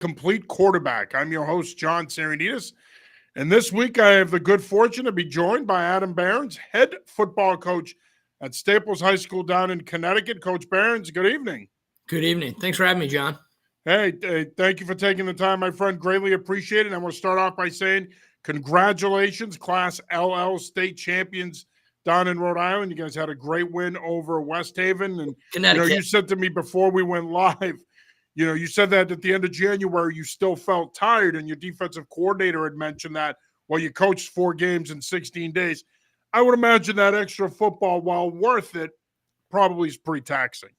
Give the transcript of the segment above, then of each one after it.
Complete Quarterback. I'm your host, John Sarandidis, and this week I have the good fortune to be joined by Adam Behrends, head football coach at Staples High School down in Connecticut. Coach Behrends, good evening. Good evening. Thanks for having me, John. Hey, thank you for taking the time, my friend. Greatly appreciate it. I want to start off by saying congratulations, Class LL state champions down in Rhode Island. You guys had a great win over West Haven. And Connecticut. you said to me before we went live, you said that at the end of January you still felt tired, and your defensive coordinator had mentioned that you coached 4 games in 16 days. I would imagine that extra football, while worth it, probably is pretty taxing.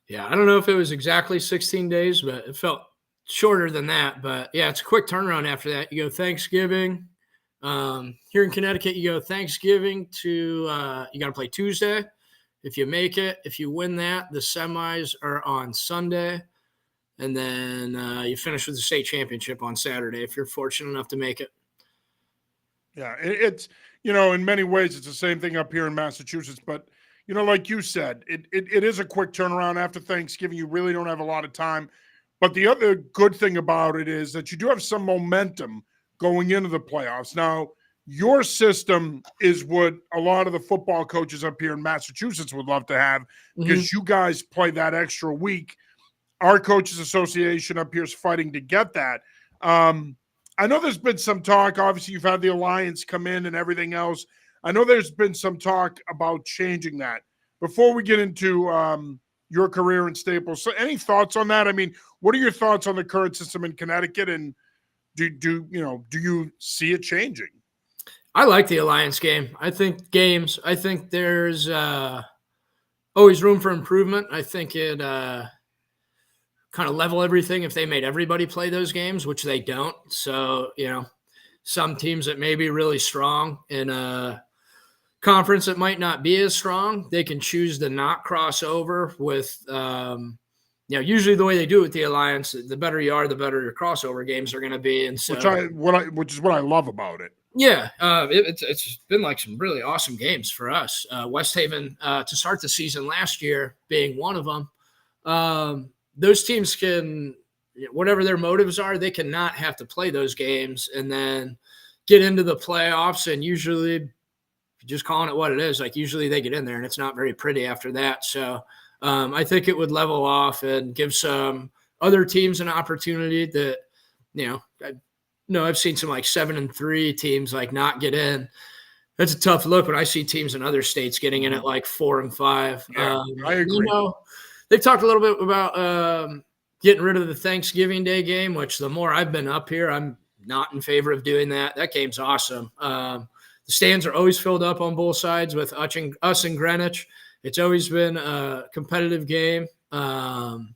Yeah, I don't know if it was exactly 16 days, but it felt shorter than that. But, yeah, it's a quick turnaround after that. You go Thanksgiving. Here in Connecticut, you go Thanksgiving to you got to play Tuesday. If you make it, if you win that, the semis are on Sunday. And then you finish with the state championship on Saturday if you're fortunate enough to make it. Yeah, it's, in many ways, it's the same thing up here in Massachusetts. But, like you said, it is a quick turnaround after Thanksgiving. You really don't have a lot of time. But the other good thing about it is that you do have some momentum going into the playoffs. Now, your system is what a lot of the football coaches up here in Massachusetts would love to have, because you guys play that extra week. Our Coaches Association up here is fighting to get that. I know there's been some talk. Obviously, you've had the Alliance come in and everything else. I know there's been some talk about changing that. Before we get into your career in Staples, so any thoughts on that? I mean, what are your thoughts on the current system in Connecticut, and do you see it changing? I like the Alliance game. I think there's always room for improvement. I think it kind of level everything if they made everybody play those games, which they don't. So, some teams that may be really strong in a conference that might not be as strong, they can choose to not cross over with, usually the way they do it with the Alliance, the better you are, the better your crossover games are going to be. And so, which is what I love about it. Yeah, it's been like some really awesome games for us. West Haven to start the season last year being one of them. Those teams can, whatever their motives are, they cannot have to play those games and then get into the playoffs. And usually, just calling it what it is, like usually they get in there and it's not very pretty after that. So I think it would level off and give some other teams an opportunity that, I've seen some like 7-3 teams like not get in. That's a tough look when I see teams in other states getting in at like 4-5. Yeah, I agree. They've talked a little bit about getting rid of the Thanksgiving Day game, which the more I've been up here, I'm not in favor of doing that. That game's awesome. The stands are always filled up on both sides with us and Greenwich. It's always been a competitive game. And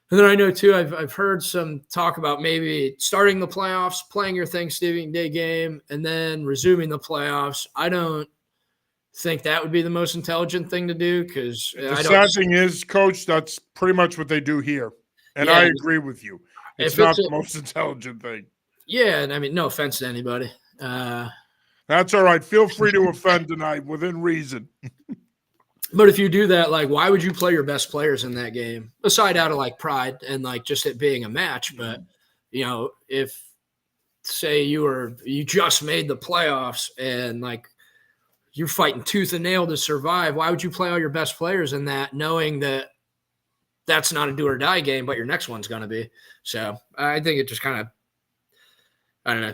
then I know, too, I've heard some talk about maybe starting the playoffs, playing your Thanksgiving Day game, and then resuming the playoffs. I don't think that would be the most intelligent thing to do, because the sad thing is, Coach, that's pretty much what they do here, and I agree with you. It's not the most intelligent thing. Yeah, and I mean, no offense to anybody. That's all right. Feel free to offend tonight within reason. But if you do that, like, why would you play your best players in that game? Aside out of like pride and like just it being a match, but if say you just made the playoffs and like you're fighting tooth and nail to survive, why would you play all your best players in that, knowing that that's not a do or die game, but your next one's going to be? So I think it just kind of, I don't know,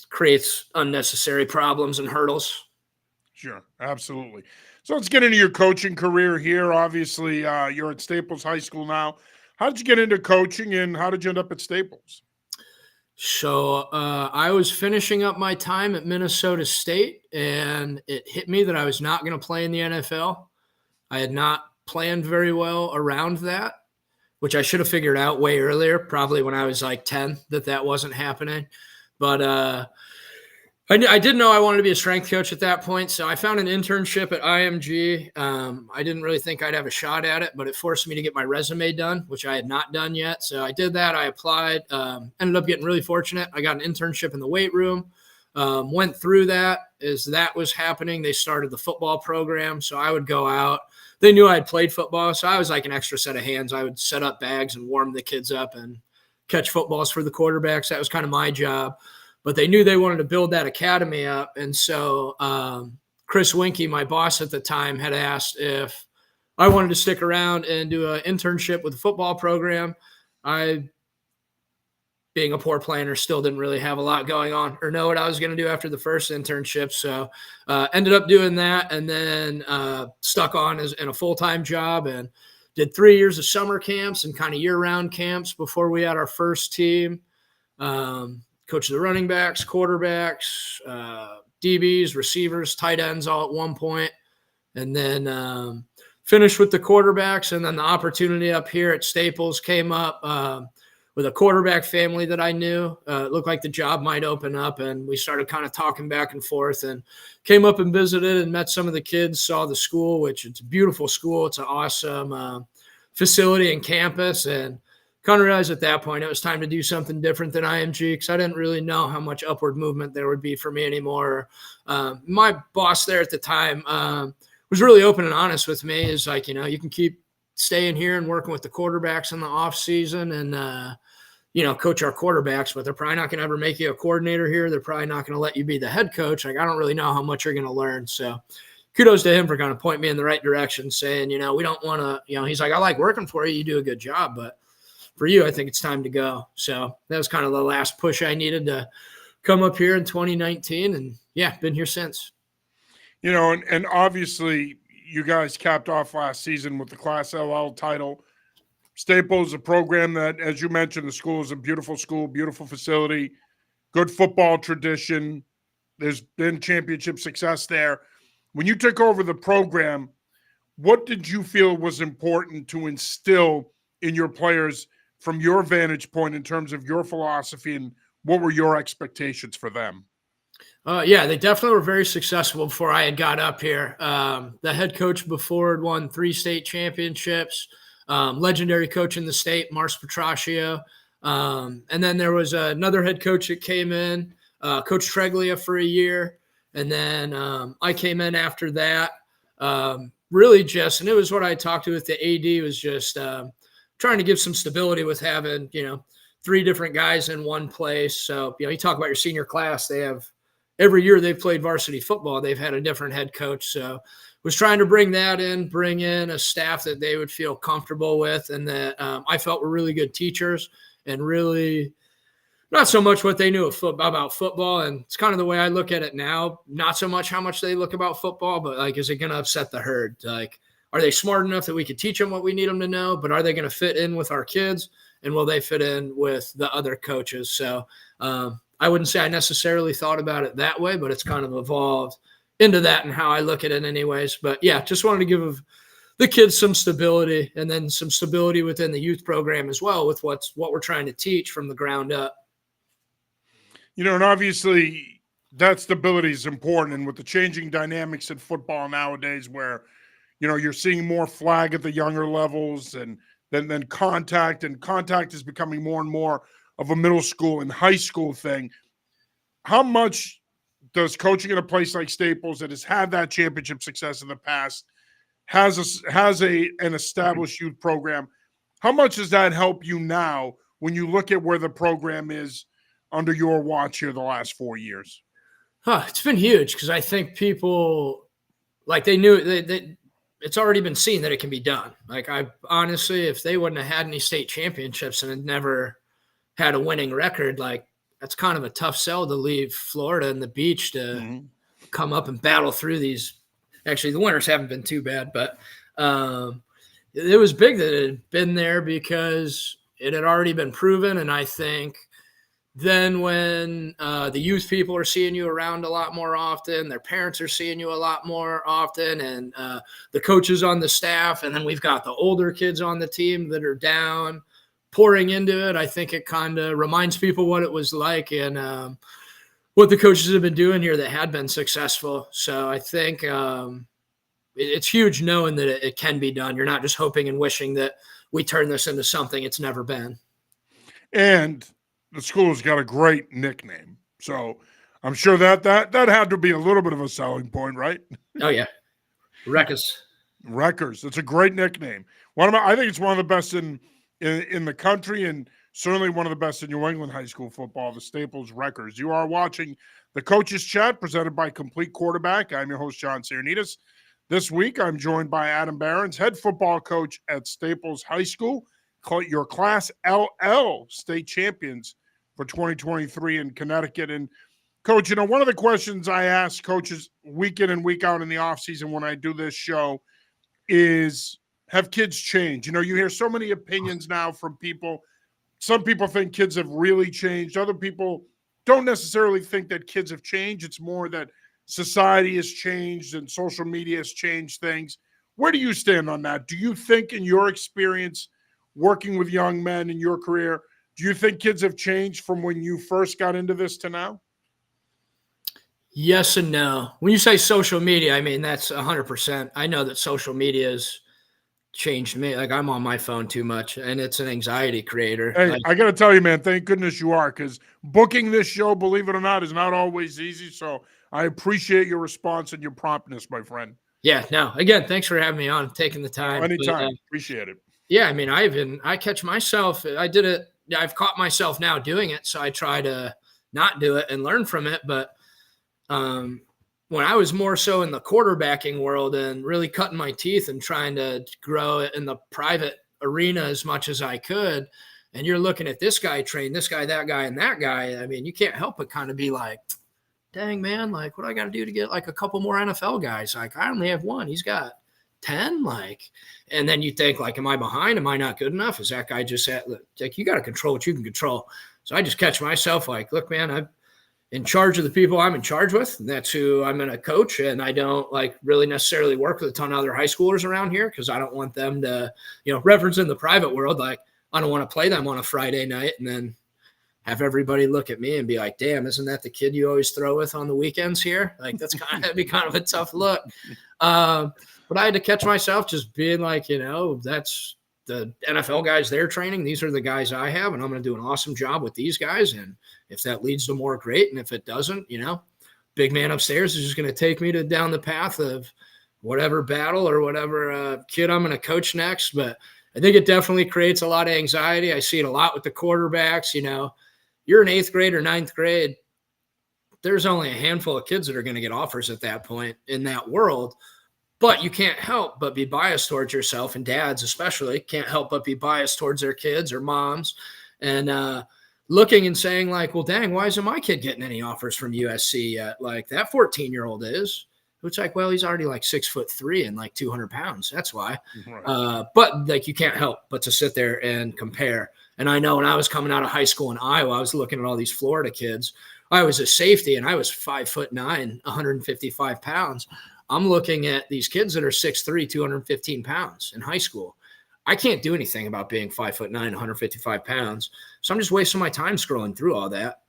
creates unnecessary problems and hurdles. Sure, absolutely. So let's get into your coaching career here. Obviously, you're at Staples High School now. How did you get into coaching, and how did you end up at Staples? So I was finishing up my time at Minnesota State, and it hit me that I was not going to play in the NFL. I had not planned very well around that, which I should have figured out way earlier, probably when I was like 10, that wasn't happening. But I did know I wanted to be a strength coach at that point, so I found an internship at IMG. I didn't really think I'd have a shot at it, but it forced me to get my resume done, which I had not done yet. So I did that. I applied, ended up getting really fortunate. I got an internship in the weight room, went through that. As that was happening, they started the football program, so I would go out. They knew I had played football, so I was like an extra set of hands. I would set up bags and warm the kids up and catch footballs for the quarterbacks. That was kind of my job. But they knew they wanted to build that academy up. And so Chris Winkie, my boss at the time, had asked if I wanted to stick around and do an internship with the football program. I, being a poor planner, still didn't really have a lot going on or know what I was going to do after the first internship. So ended up doing that, and then stuck on in a full-time job and did 3 years of summer camps and kind of year-round camps before we had our first team. Coached the running backs, quarterbacks, DBs, receivers, tight ends all at one point. And then finished with the quarterbacks. And then the opportunity up here at Staples came up with a quarterback family that I knew. It looked like the job might open up, and we started kind of talking back and forth, and came up and visited and met some of the kids, saw the school, which it's a beautiful school. It's an awesome facility and campus, and kind of realized at that point it was time to do something different than IMG, because I didn't really know how much upward movement there would be for me anymore. My boss there at the time was really open and honest with me. Is like, you can keep staying here and working with the quarterbacks in the off season and, coach our quarterbacks, but they're probably not going to ever make you a coordinator here. They're probably not going to let you be the head coach. Like, I don't really know how much you're going to learn. So kudos to him for kind of pointing me in the right direction, saying, we don't want to, he's like, I like working for you. You do a good job, but for you, I think it's time to go. So that was kind of the last push I needed to come up here in 2019. And yeah, been here since. And obviously you guys capped off last season with the Class LL title. Staples, a program that, as you mentioned, the school is a beautiful school, beautiful facility, good football tradition. There's been championship success there. When you took over the program, what did you feel was important to instill in your players from your vantage point in terms of your philosophy, and what were your expectations for them? Yeah, they definitely were very successful before I had got up here. The head coach before had won 3 state championships, legendary coach in the state, Mars Petraccio. And then there was another head coach that came in, Coach Treglia, for a year. And then I came in after that. Really just, and it was what I talked to with the AD, was just trying to give some stability with having, 3 different guys in one place. So, you talk about your senior class, they have, every year they've played varsity football, they've had a different head coach. So was trying to bring in a staff that they would feel comfortable with, and that I felt were really good teachers, and really not so much what they knew about football. And it's kind of the way I look at it now, not so much how much they look about football, but like, is it going to upset the herd? Like, are they smart enough that we could teach them what we need them to know, but are they going to fit in with our kids, and will they fit in with the other coaches? So I wouldn't say I necessarily thought about it that way, but it's kind of evolved into that and how I look at it anyways. But yeah, just wanted to give the kids some stability, and then some stability within the youth program as well with what we're trying to teach from the ground up. And obviously that stability is important. And with the changing dynamics in football nowadays, where, you're seeing more flag at the younger levels, and then contact, and contact is becoming more and more of a middle school and high school thing. How much does coaching at a place like Staples, that has had that championship success in the past, has an established youth program, how much does that help you now when you look at where the program is under your watch here the last 4 years? It's been huge, because I think people, like, they knew it's already been seen that it can be done. Like, I honestly, if they wouldn't have had any state championships and had never had a winning record, like, that's kind of a tough sell to leave Florida and the beach to come up and battle through these. Actually, the winters haven't been too bad, but it was big that it had been there, because it had already been proven. And I think then when the youth people are seeing you around a lot more often, their parents are seeing you a lot more often, and the coaches on the staff, and then we've got the older kids on the team that are down pouring into it, I think it kind of reminds people what it was like, and what the coaches have been doing here that had been successful. So I think it's huge knowing that it can be done. You're not just hoping and wishing that we turn this into something it's never been. And the school's got a great nickname, so I'm sure that had to be a little bit of a selling point, right? Oh yeah, Wreckers. It's a great nickname. I think it's one of the best in the country, and certainly one of the best in New England high school football, the Staples Wreckers. You are watching the Coaches Chat presented by Complete Quarterback. I'm your host, John Saranitas. This week, I'm joined by Adam Behrends, head football coach at Staples High School, your Class LL state champions for 2023 in Connecticut. And Coach, one of the questions I ask coaches week in and week out in the offseason when I do this show is, have kids changed? You hear so many opinions now from people. Some people think kids have really changed. Other people don't necessarily think that kids have changed. It's more that society has changed and social media has changed things. Where do you stand on that? Do you think, in your experience working with young men in your career, do you think kids have changed from when you first got into this to now? Yes and no. When you say social media, I mean, that's 100%. I know that social media has changed me. Like, I'm on my phone too much, and it's an anxiety creator. Hey, Like, I got to tell you, man, thank goodness you are, because booking this show, believe it or not, is not always easy. So I appreciate your response and your promptness, my friend. yeah, no, again, thanks for having me on, taking the time. Anytime. Appreciate it. Yeah, I mean, I catch myself, I've caught myself now doing it, so I try to not do it and learn from it. But when I was more so in the quarterbacking world and really cutting my teeth and trying to grow in the private arena as much as I could, and you're looking at this guy train, this guy, that guy, and that guy, I mean, you can't help but kind of be like, dang, man, like, what do I got to do to get like a couple more NFL guys? Like, I only have one. He's got 10, and then you think, like, am I behind? Am I not good enough? Is that guy just like, you got to control what you can control. So I just catch myself like, look, man, I'm in charge of the people I'm in charge with. And that's who I'm going to coach. And I don't really necessarily work with a ton of other high schoolers around here, because I don't want them to, reference in the private world. Like, I don't want to play them on a Friday night and then have everybody look at me and be like, damn, isn't that the kid you always throw with on the weekends here? Like, that'd be kind of a tough look. But I had to catch myself just being like, that's the NFL guys they're training. These are the guys I have, and I'm going to do an awesome job with these guys. And if that leads to more, great. And if it doesn't, big man upstairs is just going to take me down the path of whatever battle or whatever kid I'm going to coach next. But I think it definitely creates a lot of anxiety. I see it a lot with the quarterbacks. You're in 8th grade or 9th grade, there's only a handful of kids that are going to get offers at that point in that world. But you can't help but be biased towards yourself, and dads especially can't help but be biased towards their kids or moms, and looking and saying like, well, dang, why isn't my kid getting any offers from USC yet? Like, that 14-year-old is. It's like, well, he's already like 6'3" and like 200 pounds. That's why. Right. But like, you can't help but to sit there and compare. And I know when I was coming out of high school in Iowa, I was looking at all these Florida kids. I was a safety and I was 5'9", 155 pounds. I'm looking at these kids that are 6'3", 215 pounds in high school. I can't do anything about being 5'9", 155 pounds. So I'm just wasting my time scrolling through all that.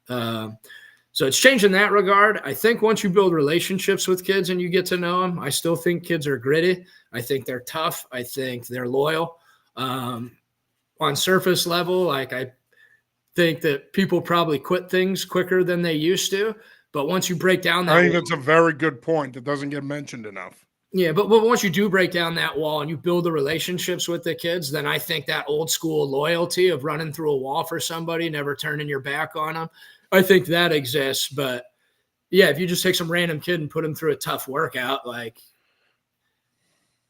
So it's changed in that regard. I think once you build relationships with kids and you get to know them, I still think kids are gritty. I think they're tough. I think they're loyal. On surface level, like, I think that people probably quit things quicker than they used to. But once you break down that, I think that's a very good point that doesn't get mentioned enough. Yeah, but once you do break down that wall and you build the relationships with the kids, then I think that old school loyalty of running through a wall for somebody, never turning your back on them, I think that exists. But yeah, if you just take some random kid and put him through a tough workout, like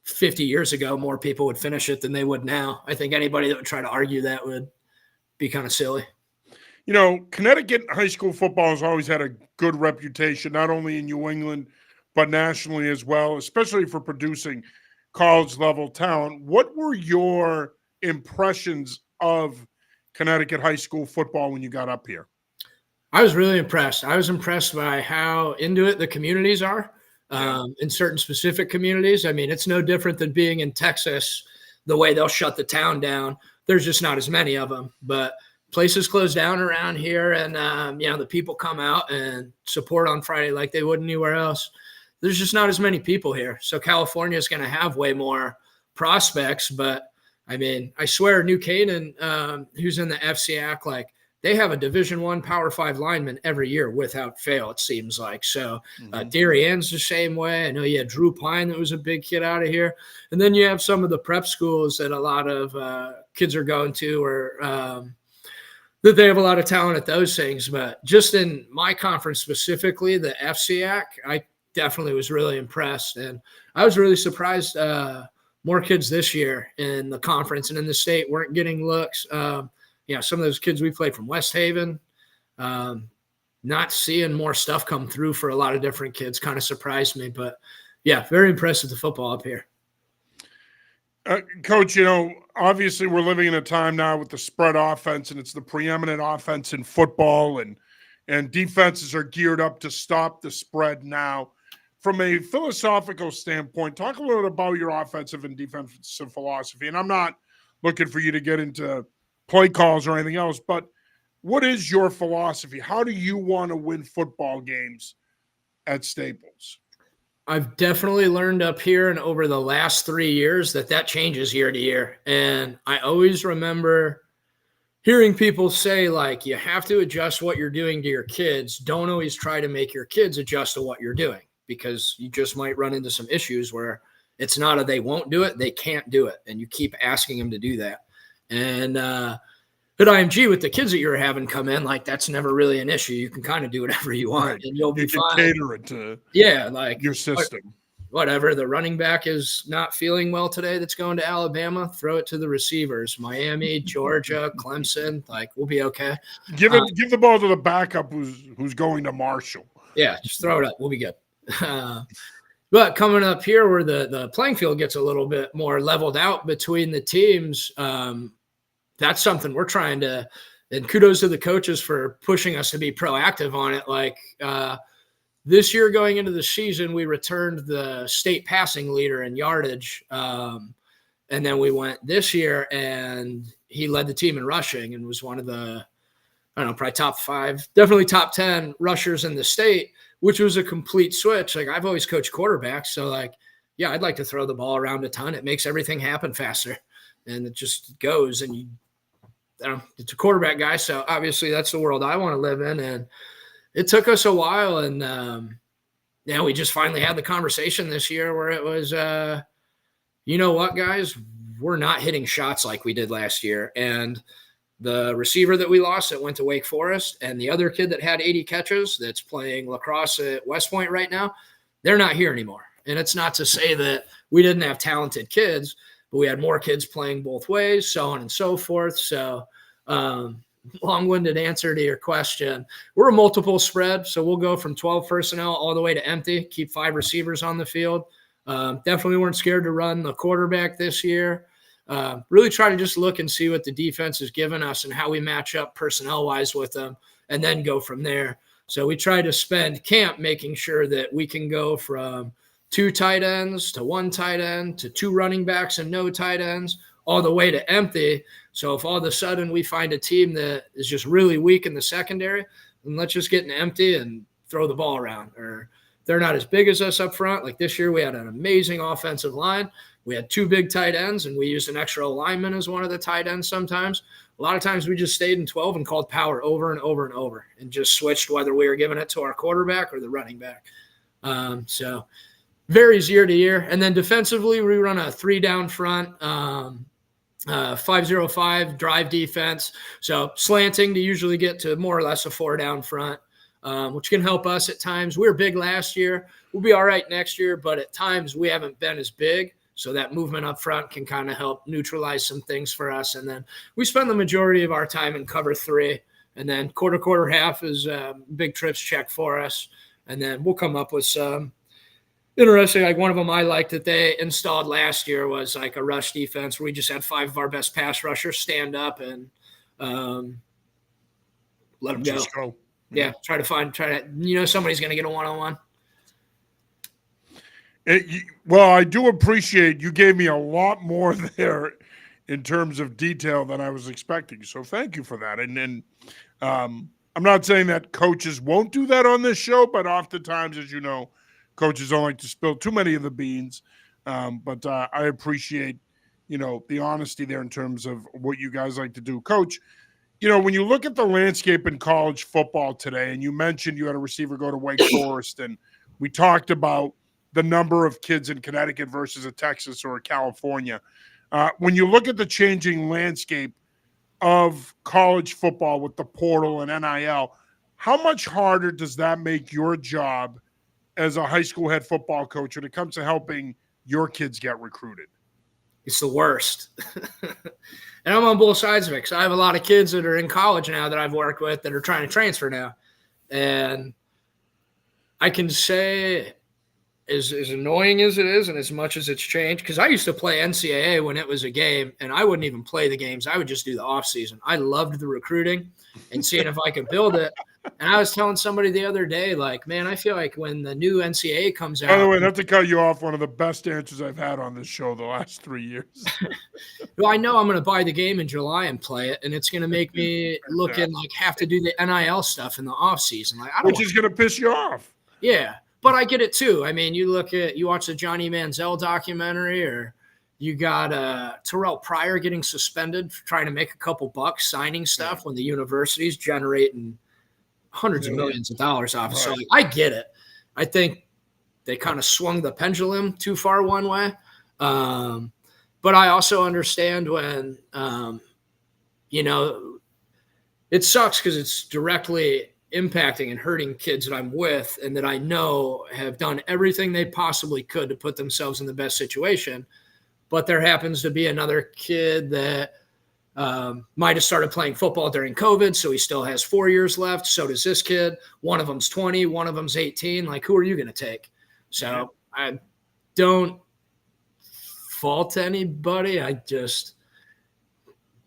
50 years ago, more people would finish it than they would now. I think anybody that would try to argue that would be kind of silly. Connecticut high school football has always had a good reputation, not only in New England, but nationally as well, especially for producing college-level talent. What were your impressions of Connecticut high school football when you got up here? I was really impressed. I was impressed by how into it the communities are, in certain specific communities. I mean, it's no different than being in Texas, the way they'll shut the town down. There's just not as many of them, but places close down around here, and the people come out and support on Friday like they would anywhere else. There's just not as many people here. So California is going to have way more prospects. But I mean, I swear, New Canaan, who's in the FCAC, like, they have a Division I Power 5 lineman every year without fail, it seems like. So Darienne's the same way. I know you had Drew Pine that was a big kid out of here. And then you have some of the prep schools that a lot of kids are going to, or that they have a lot of talent at those things. But just in my conference specifically, the FCAC, I definitely was really impressed. And I was really surprised more kids this year in the conference and in the state weren't getting looks. Some of those kids we played from West Haven, not seeing more stuff come through for a lot of different kids kind of surprised me. But, yeah, very impressed with the football up here. Coach, obviously we're living in a time now with the spread offense, and it's the preeminent offense in football, and defenses are geared up to stop the spread now. From a philosophical standpoint, talk a little bit about your offensive and defensive philosophy. And I'm not looking for you to get into play calls or anything else, but what is your philosophy? How do you want to win football games at Staples? I've definitely learned up here and over the last 3 years that changes year to year. And I always remember hearing people say, like, you have to adjust what you're doing to your kids. Don't always try to make your kids adjust to what you're doing, because you just might run into some issues where it's not a they won't do it, they can't do it. And you keep asking them to do that. And at IMG with the kids that you're having come in, like, that's never really an issue. You can kind of do whatever you want, right, and you'll be fine. Cater it to your system. Whatever. The running back is not feeling well today that's going to Alabama, throw it to the receivers. Miami, Georgia, Clemson, like, we'll be okay. Give the ball to the backup who's going to Marshall. Yeah, just throw it up. We'll be good. But coming up here where the playing field gets a little bit more leveled out between the teams, that's something we're trying to, and kudos to the coaches for pushing us to be proactive on it. Like this year going into the season, we returned the state passing leader in yardage. And then we went this year and he led the team in rushing and was one of the, I don't know, probably top 5, definitely top 10 rushers in the state, which was a complete switch. Like, I've always coached quarterbacks. So, like, yeah, I'd like to throw the ball around a ton. It makes everything happen faster and it just goes, and it's a quarterback guy. So obviously that's the world I want to live in. And it took us a while. And we just finally had the conversation this year where it was, you know what, guys, we're not hitting shots like we did last year. And the receiver that we lost that went to Wake Forest and the other kid that had 80 catches that's playing lacrosse at West Point right now, they're not here anymore. And it's not to say that we didn't have talented kids, but we had more kids playing both ways, so on and so forth. So long-winded answer to your question. We're a multiple spread, so we'll go from 12 personnel all the way to empty, keep 5 receivers on the field. Definitely weren't scared to run the quarterback this year. Really try to just look and see what the defense is giving us and how we match up personnel-wise with them, and then go from there. So we try to spend camp making sure that we can go from 2 tight ends to 1 tight end to 2 running backs and no tight ends all the way to empty. So if all of a sudden we find a team that is just really weak in the secondary, then let's just get an empty and throw the ball around. Or they're not as big as us up front. Like this year we had an amazing offensive line. We had 2 big tight ends, and we used an extra lineman as one of the tight ends sometimes. A lot of times we just stayed in 12 and called power over and over and over and just switched whether we were giving it to our quarterback or the running back. So varies year to year. And then defensively, we run a 3 down front, 5-0-5 drive defense. So slanting to usually get to more or less a 4 down front, which can help us at times. We were big last year. We'll be all right next year, but at times we haven't been as big. So that movement up front can kind of help neutralize some things for us. And then we spend the majority of our time in cover 3. And then quarter half is big trips check for us. And then we'll come up with some interesting, like one of them I liked that they installed last year was like a rush defense where we just had 5 of our best pass rushers stand up and let them go. Yeah, try to somebody's going to get a one-on-one. Well, I do appreciate you gave me a lot more there in terms of detail than I was expecting. So thank you for that. And I'm not saying that coaches won't do that on this show, but oftentimes, as you know, coaches don't like to spill too many of the beans. But I appreciate, the honesty there in terms of what you guys like to do. Coach, when you look at the landscape in college football today, and you mentioned you had a receiver go to Wake Forest, and we talked about the number of kids in Connecticut versus a Texas or a California. When you look at the changing landscape, of college football with the portal and NIL, how much harder does that make your job as a high school head football coach when it comes to helping your kids get recruited? It's the worst. And I'm on both sides of it because I have a lot of kids that are in college now that I've worked with that are trying to transfer now. And I can say, as annoying as it is and as much as it's changed, because I used to play NCAA when it was a game, and I wouldn't even play the games. I would just do the off season. I loved the recruiting and seeing if I could build it. And I was telling somebody the other day, like, man, I feel like when the new NCAA comes out. By the way, not to cut you off, one of the best answers I've had on this show the last 3 years. Well, I know I'm going to buy the game in July and play it, and it's going to make me looking like have to do the NIL stuff in the off season. Like, I don't. Which is going to piss you off. Yeah, but I get it too. I mean, you watch the Johnny Manziel documentary, or you got Terrell Pryor getting suspended for trying to make a couple bucks signing stuff when the university's generating hundreds of millions of dollars off. Right. So I get it. I think they kind of swung the pendulum too far one way. But I also understand when, it sucks because it's directly impacting and hurting kids that I'm with and that I know have done everything they possibly could to put themselves in the best situation. But there happens to be another kid that might have started playing football during COVID, so he still has 4 years left. So does this kid. One of them's 20, one of them's 18. Like, who are you going to take? So I don't fault anybody. I just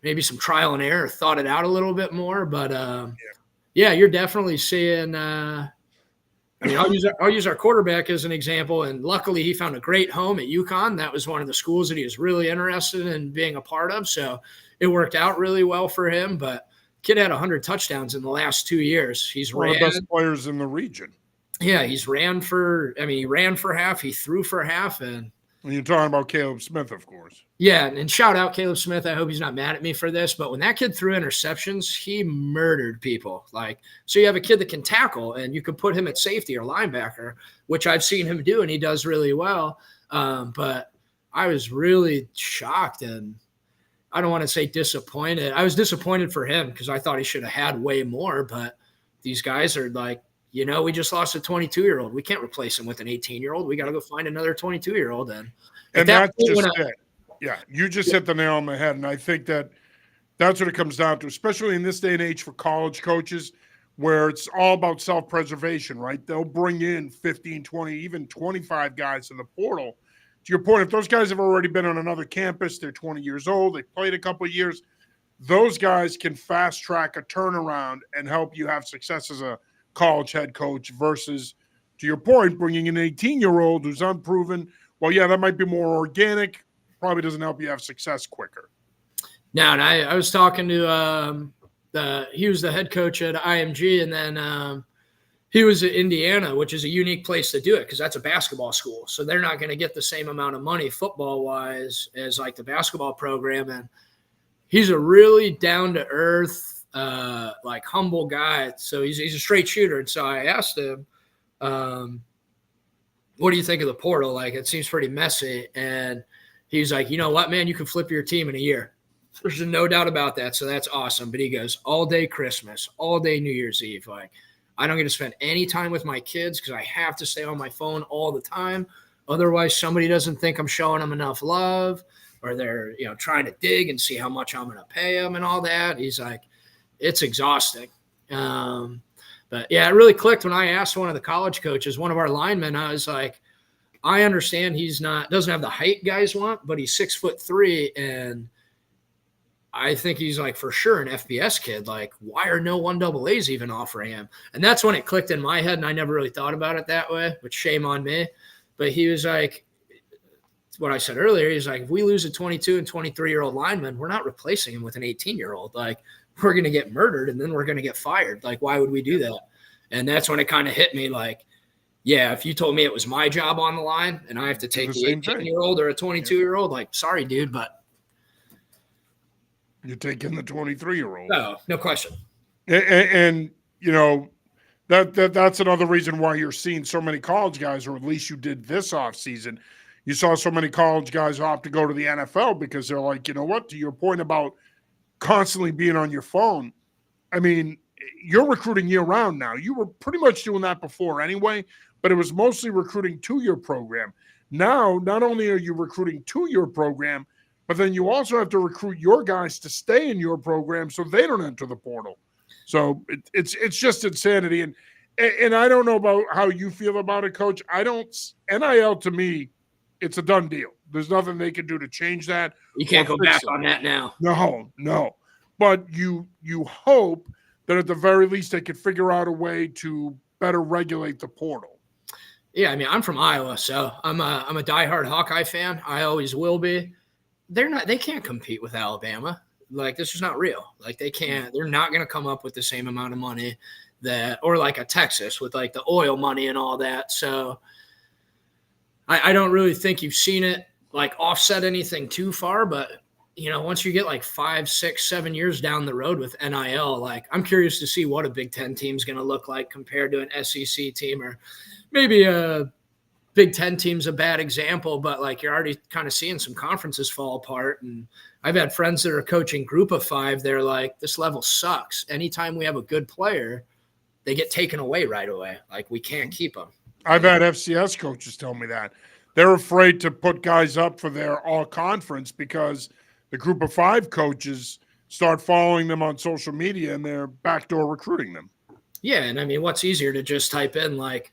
maybe some trial and error, thought it out a little bit more. But you're definitely seeing. I'll use our quarterback as an example, and luckily he found a great home at UConn. That was one of the schools that he was really interested in being a part of. So it worked out really well for him. But kid had 100 touchdowns in the last 2 years. He's one of the best players in the region. Yeah, he ran for half, he threw for half, and you're talking about Caleb Smith, of course. Yeah, and shout out Caleb Smith. I hope he's not mad at me for this, but when that kid threw interceptions, he murdered people. Like, so you have a kid that can tackle, and you could put him at safety or linebacker, which I've seen him do, and he does really well. But I was really shocked, and I don't want to say disappointed. I was disappointed for him because I thought he should have had way more, but these guys are like, we just lost a 22-year-old. We can't replace him with an 18-year-old. We got to go find another 22-year-old. And that's just it. Yeah, you just hit the nail on the head. And I think that's what it comes down to, especially in this day and age for college coaches, where it's all about self-preservation, right? They'll bring in 15, 20, even 25 guys in the portal. To your point, if those guys have already been on another campus, they're 20 years old, they played a couple of years, those guys can fast-track a turnaround and help you have success as a college head coach versus, to your point, bringing an 18-year-old who's unproven. Well, yeah, that might be more organic. Probably doesn't help you have success quicker. No, and I was talking to he was the head coach at IMG, and then he was at Indiana, which is a unique place to do it because that's a basketball school. So they're not going to get the same amount of money football-wise as like the basketball program. And he's a really down-to-earth, like humble guy. So he's a straight shooter. And so I asked him, what do you think of the portal? Like, it seems pretty messy. And he's like, you know what, man, you can flip your team in a year. There's no doubt about that. So that's awesome. But he goes, all day Christmas, all day New Year's Eve. Like, I don't get to spend any time with my kids because I have to stay on my phone all the time. Otherwise, somebody doesn't think I'm showing them enough love, or they're, trying to dig and see how much I'm going to pay them and all that. He's like, it's exhausting. But yeah, it really clicked when I asked one of the college coaches, one of our linemen. I was like, I understand doesn't have the height guys want, but he's 6'3", and I think he's like for sure an FBS kid. Like, why are no 1AAs even offering him? And that's when it clicked in my head, and I never really thought about it that way, which shame on me. But he was like, what I said earlier, he's like, if we lose a 22 and 23-year-old lineman, we're not replacing him with an 18-year-old. Like, we're going to get murdered, and then we're going to get fired. Like, why would we do that? And that's when it kind of hit me like, yeah, if you told me it was my job on the line and I have to take the 18-year-old or a 22-year-old, like, sorry, dude, but you're taking the 23-year-old. No question. And that's another reason why you're seeing so many college guys, or at least you did this offseason. You saw so many college guys opt to go to the NFL because they're like, you know what, to your point about constantly being on your phone. I mean, you're recruiting year round now. You were pretty much doing that before anyway, but it was mostly recruiting to your program. Now, not only are you recruiting to your program, but then you also have to recruit your guys to stay in your program so they don't enter the portal. So it's just insanity. And I don't know about how you feel about it, Coach. I don't. NIL to me, it's a done deal. There's nothing they can do to change that. You can't go back it. on that now. No. But you hope that at the very least they could figure out a way to better regulate the portal. Yeah, I mean, I'm from Iowa, so I'm a diehard Hawkeye fan. I always will be. They can't compete with Alabama. Like, this is not real. Like, they're not going to come up with the same amount of money or like a Texas with like the oil money and all that. So I don't really think you've seen it like offset anything too far, but once you get like 5, 6, 7 years down the road with NIL, like, I'm curious to see what a Big Ten team is going to look like compared to an SEC team, or maybe a Big Ten team's a bad example, but like, you're already kind of seeing some conferences fall apart. And I've had friends that are coaching Group of 5. They're like, this level sucks. Anytime we have a good player, they get taken away right away. Like, we can't keep them. I've had FCS coaches tell me that they're afraid to put guys up for their all conference because the Group of 5 coaches start following them on social media and they're backdoor recruiting them. Yeah. And I mean, what's easier to just type in like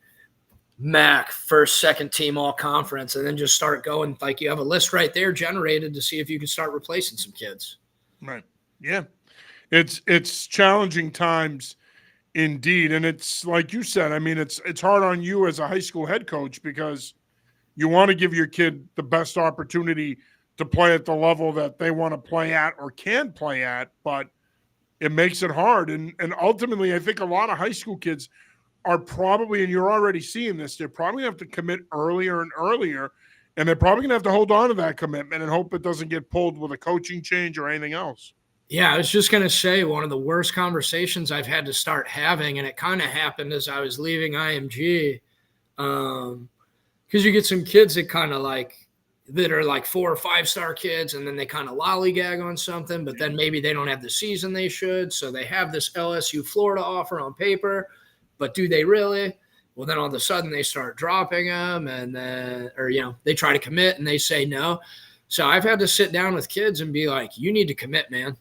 MAC, first, second team, all conference, and then just start going. Like, you have a list right there generated to see if you can start replacing some kids. Right. Yeah. It's challenging times indeed. And it's like you said, I mean, it's hard on you as a high school head coach because you want to give your kid the best opportunity to play at the level that they want to play at or can play at, but it makes it hard. And ultimately, I think a lot of high school kids are probably, and you're already seeing this, they're probably going to have to commit earlier and earlier, and they're probably going to have to hold on to that commitment and hope it doesn't get pulled with a coaching change or anything else. Yeah, I was just going to say, one of the worst conversations I've had to start having, and it kind of happened as I was leaving IMG, because you get some kids that are like 4 or 5 star kids, and then they kind of lollygag on something, but then maybe they don't have the season they should. So they have this LSU Florida offer on paper, but do they really? Well, then all of a sudden they start dropping them, and then, they try to commit and they say no. So I've had to sit down with kids and be like, you need to commit, man.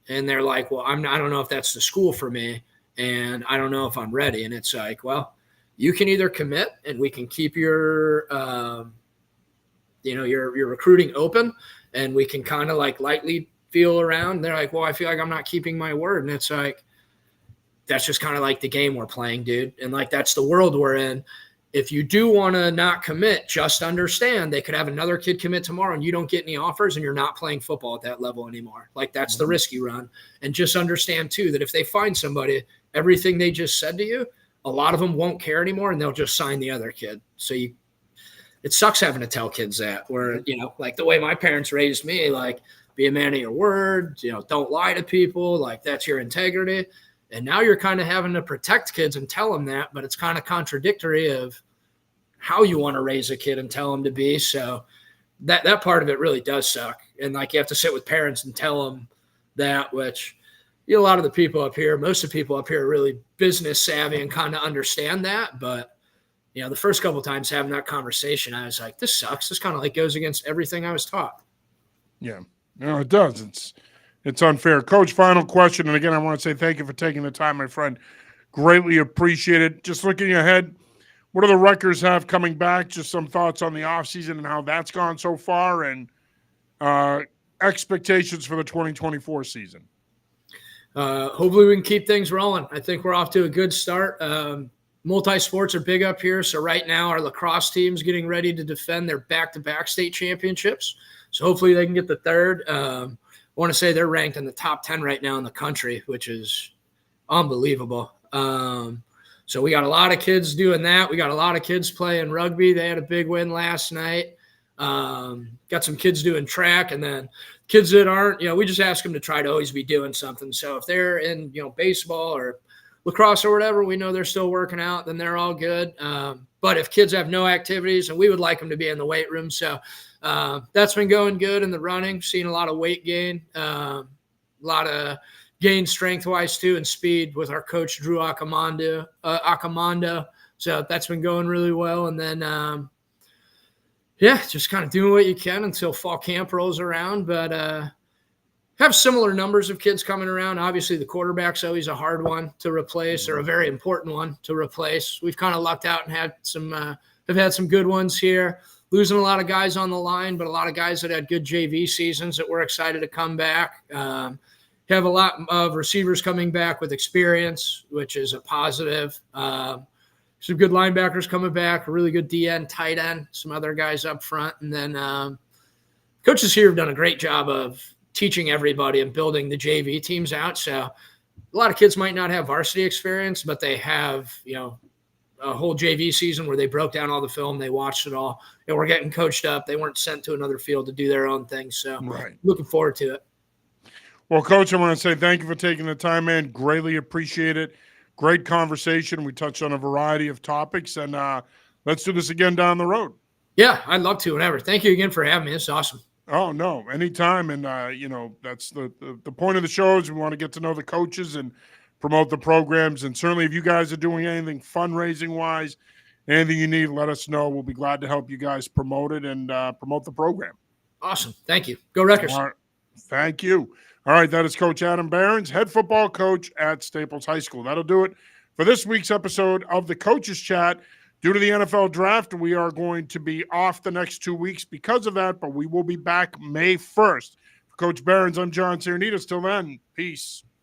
And they're like, well, I don't know if that's the school for me, and I don't know if I'm ready. And it's like, well, you can either commit and we can keep your recruiting open, and we can kind of like lightly feel around. They're like, well, I feel like I'm not keeping my word. And it's like, that's just kind of like the game we're playing, dude. And like, that's the world we're in. If you do want to not commit, just understand they could have another kid commit tomorrow and you don't get any offers and you're not playing football at that level anymore. Like, that's the risk you run. And just understand too, that if they find somebody, everything they just said to you, a lot of them won't care anymore and they'll just sign the other kid. So it sucks having to tell kids that, where, like the way my parents raised me, like, be a man of your word, don't lie to people, like, that's your integrity. And now you're kind of having to protect kids and tell them that, but it's kind of contradictory of how you want to raise a kid and tell them to be. So that part of it really does suck. And like, you have to sit with parents and tell them that, which, a lot of the people up here, most of the people up here are really business savvy and kind of understand that. But, the first couple of times having that conversation, I was like, this sucks. This kind of like goes against everything I was taught. Yeah, no, it does. It's unfair. Coach, final question. And again, I want to say thank you for taking the time, my friend. Greatly appreciate it. Just looking ahead, what do the Rutgers have coming back? Just some thoughts on the offseason and how that's gone so far, and expectations for the 2024 season. Hopefully we can keep things rolling. I think we're off to a good start. Multi-sports are big up here. So right now our lacrosse team's getting ready to defend their back-to-back state championships. So hopefully they can get the third. I want to say they're ranked in the top 10 right now in the country, which is unbelievable. So we got a lot of kids doing that. We got a lot of kids playing rugby. They had a big win last night. Got some kids doing track, and then kids that aren't, we just ask them to try to always be doing something. So if they're in, baseball or lacrosse or whatever, we know they're still working out, then they're all good. But if kids have no activities, and we would like them to be in the weight room. So that's been going good in the running, seeing a lot of weight gain. a lot of gain strength-wise too and speed with our coach, Drew Akamondo. So that's been going really well. And then, yeah, just kind of doing what you can until fall camp rolls around. But have similar numbers of kids coming around. Obviously, the quarterback's always a hard one to replace, or a very important one to replace. We've kind of lucked out and have had some good ones here. Losing a lot of guys on the line, but a lot of guys that had good JV seasons that we're excited to come back. Have a lot of receivers coming back with experience, which is a positive. Some good linebackers coming back, a really good DN, tight end, some other guys up front. And then coaches here have done a great job of teaching everybody and building the JV teams out. So a lot of kids might not have varsity experience, but they have, a whole JV season where they broke down all the film, they watched it all, and we're getting coached up. They weren't sent to another field to do their own thing. So looking forward to it. Well, Coach, I want to say thank you for taking the time, man. Greatly appreciate it. Great conversation. We touched on a variety of topics, and let's do this again down the road. Yeah, I'd love to whenever. Thank you again for having me. It's awesome. Oh, no, anytime. And, that's the point of the show is we want to get to know the coaches and promote the programs. And certainly if you guys are doing anything fundraising-wise, anything you need, let us know. We'll be glad to help you guys promote it and promote the program. Awesome. Thank you. Go Wreckers. All right. Thank you. All right, that is Coach Adam Behrens, head football coach at Staples High School. That'll do it for this week's episode of the Coaches Chat. Due to the NFL draft, we are going to be off the next 2 weeks because of that, but we will be back May 1st. For Coach Behrens, I'm John Cernitas. Till then, peace.